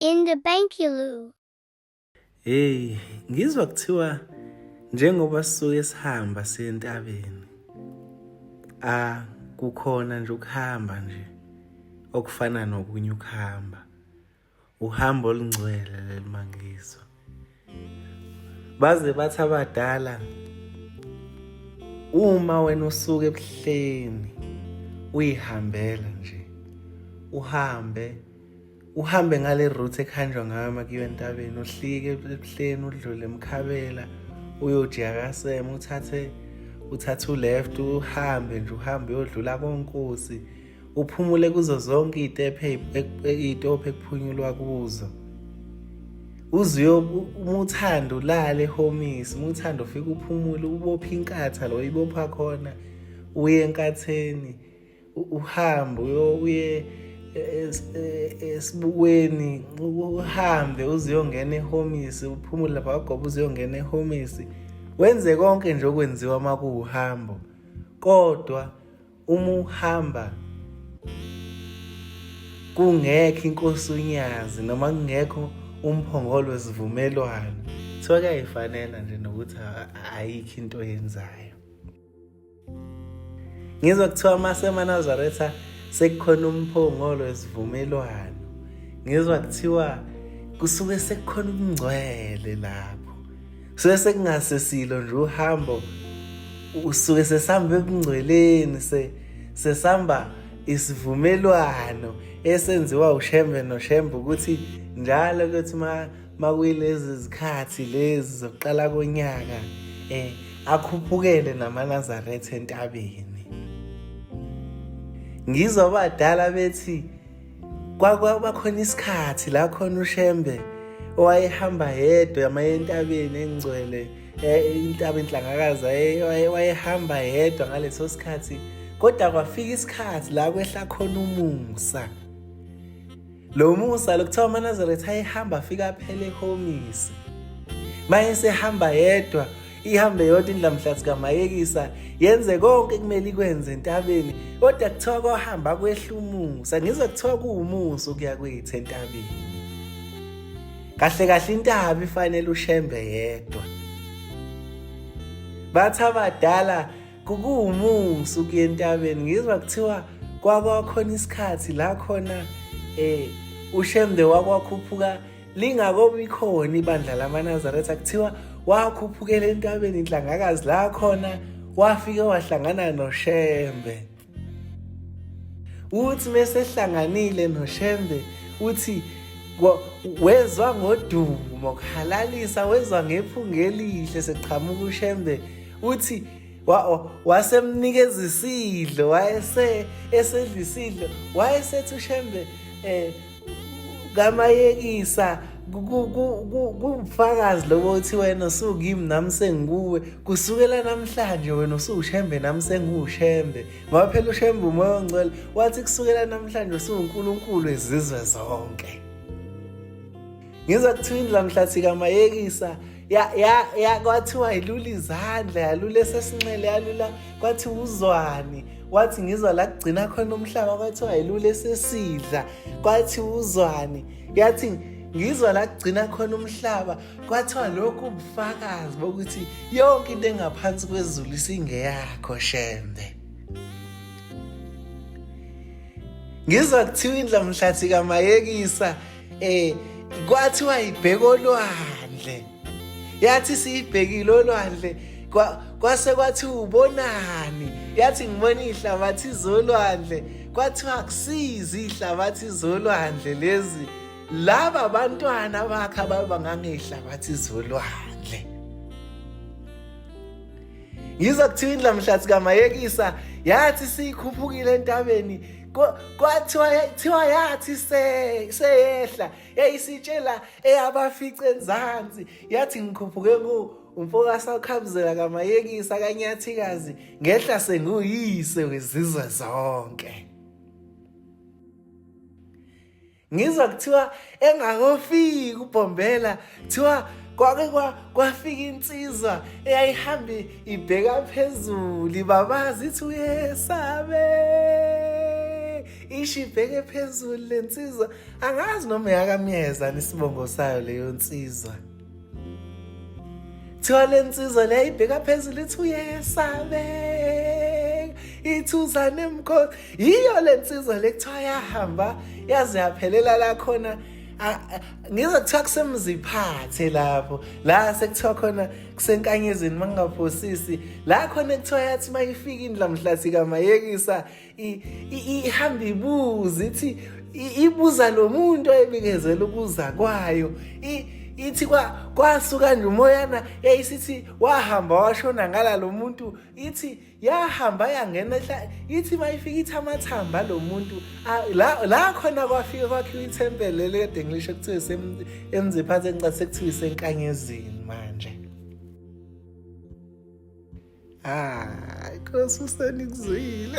in the Bankulu. Hey, ngizwa kuthiwa njengoba sisuke sihamba siyentabeni. Kukhona nje ukuhamba nje okufana nokunye ukuhamba. Uhambo olungcwele lelimangizwa. Baze bathi abadala uma wena usuke ebuhleni uyihambela nje. Uhambe ngale route ekhanjwa ngayo makuyiwa entabeni, uhlike ebuhleni udlule emkhabela uyojiakasema uthathe left uhambe uyodlula koNkosi uphumule kuzo zonke izitophe ekuphunyulwa kuzo. Umuthanda ulale ehomisi, umuthanda ufika uphumule ubopha inkatha lo ibopha khona uye enkatheni uhambe uye esibukweni uhambe uziyongena ehomisi uphumule lapha kwagoba uziyongena ehomisi wenze konke nje okwenziwa makuhambo. Kodwa uma uhamba kungekho inkosi uNyazi noma kungekho umphongolo wesivumelwano kuthiwa kuyayifanela nje nokuthi ayikho into oyenzayo. Ngizwa kuthiwa maseManazaretha sekukhona umphongolo wesivumelwano. Ngizwa kuthiwa kusuke sekukhona ubungcwele lapho. Suke sekungasesilo nje uhambo usuke sesihamba ebungcweleni sesihamba isivumelwano esenziwa uShembe noShembe ukuthi njalo kuthi makuyilezi zikhathi lezi zokuqala konyaka akhuphukele naManazaretha entabeni. Ngizwa abadala bethi kwakubakhona isikhathi la khona uShembe owayehamba yedwa yamaye entabeni engcwele intaba inhlangakazi wayehamba yedwa ngaleso sikhathi, kodwa kwafika isikhathi la kwehla khona umusa. Lo musa lokuthiwa uManazaretha ayehamba afika aphele ehomisi. Maye sehamba yedwa ihambe yodwa indlamhlathi kamayekisa yenze konke kumele ikwenze entabeni, kodwa kuthiwa kohamba kwehla umusa. Ngizwe kuthiwa kuwumusa ukuya kwethu entabeni. Kahle intaba ifanele uShembe yedwa. Bathi abadala kuwumusa ukuya entabeni. Ngizwa kuthiwa kwakhona isikhathi la khona uShembe wakwakhuphuka lingakobi khona ibandla laManazaretha, kuthiwa wakhuphukela entabeni inhlangakazi la khona wafika wahlangana noShembe. Uthi mesehlanganile noShembe uthi wezwa ngodumo kuhalalisa, wezwa ngephunga elihle seqhamuka uShembe. Uthi wasemnikeza isidlo, esedla isidlo wayesethi uShembe kamayekisa kubufakazi lokuthi wena usukimi nami sengikuwe, kusukela namhlanje wena usuShembe nami senguShembe. Ngoba phela uShembe umoya ongcwele wathi kusukela namhlanje usuNkulunkulu ezizwe zonke. Ngizwa kuthiwa indlamhlathi kamayekisa kwathiwa ilula izandla, yalula esesinxele, yalula kwathi uzwani. Wathi ngizwa la kugcina khona umhlaba kwathiwa ilula esesidla, kwathi uzwani. Yathi ngizwa la kugcina khona umhlaba kwathiwa lokhu ubufakazi bokuthi yonke into engaphansi kwezulu isingeyakho Shembe. Ngizwa kuthiwa indlamhlathi kamayekisa kwathiwa ibheka olwandle. Yathi siyibhekile olwandle kwase kwathi ubonani. Yathi ngibona ihlabathi zolwandle, kwathiwa akusizi ihlabathi zolwandle lezi, laba abantwana bakhe ababangangehlabathi zolwandle. Ngizwa kuthiwa indlamhlathi kamayekisa yathi siyikhuphukile entabeni kwathiwa yathi seyehla yayisitshela eyabafica enzansi. Yathi ngikhuphuke umfokasa ukhabuzela kamayekisa kanyathikazi ngehla senguyise wezizwe zonke. Ngizwa kuthiwa engakofiki uBhombela kuthiwa kwafika insizwa eyayihambe ibheka phezulu ibabaza ithi uyesabe isho ibheke phezulu le nsizwa. Angazi noma yakamyezana isibongo sayo leyo nsizwa. Kuthiwa le nsizwa leyo ibheka phezulu ithi uyesabeka, ithi uzane mkhosi. Yiyo le nsizwa le kuthiwa yahamba yaze yaphelela la khona. Ngize kuthiwa kusemziphathe lapho la sekuthiwa khona kusenkanyezini mangaphosisi la khona kuthiwa yathi mayifika indlamhlathi kamayekisa ihamba ibuza ithi ibuza lo muntu oyebikezela ukuza kwayo ithi kwasuka nje umoyana yayisithi wahamba washona ngala lo muntu ithi yahamba yangena ithi mayifika ithi amathamba lo muntu la khona kwafika kwakhiwa ithempeli lekade ngilisho kuthiwa emziphathe ngicathe sekuthiwa isenkanyezini manje. Nkosi usenikuzwile.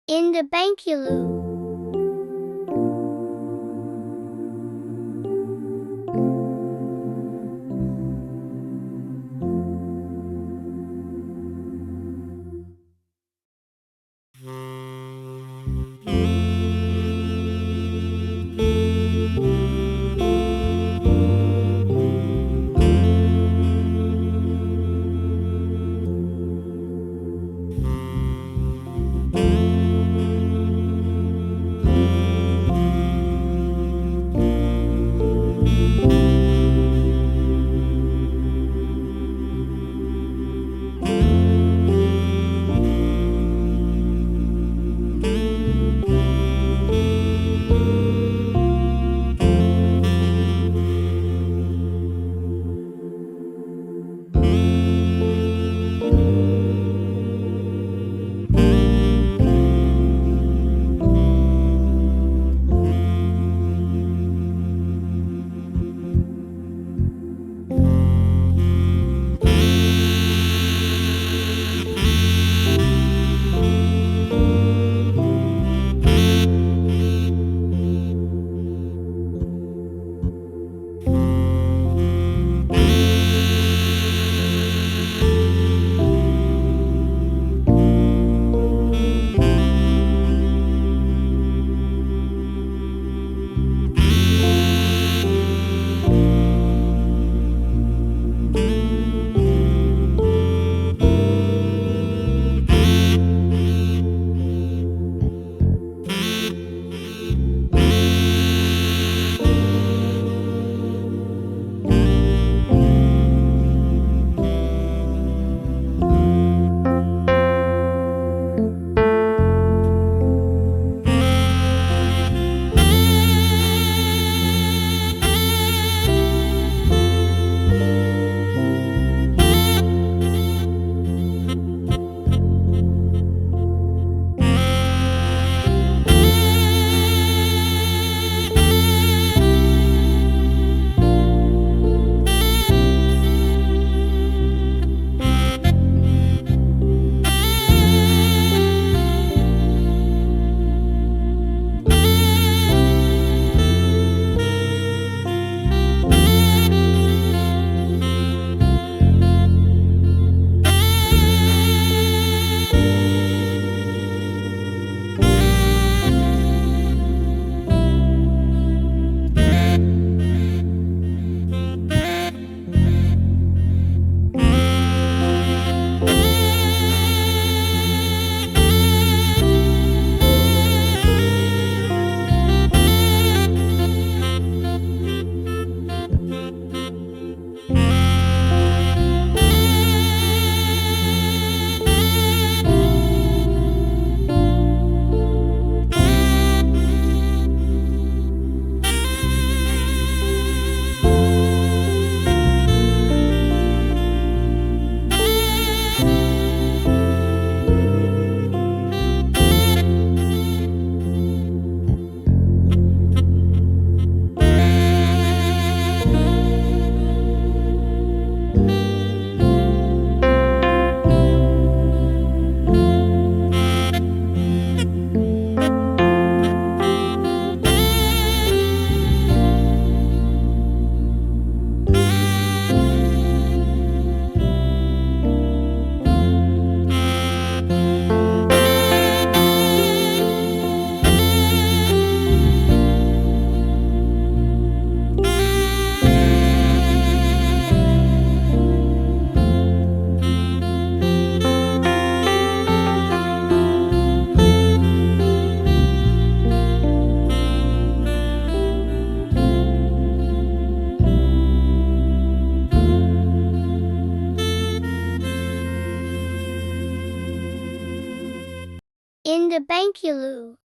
In the Bankulu. In the Bankulu.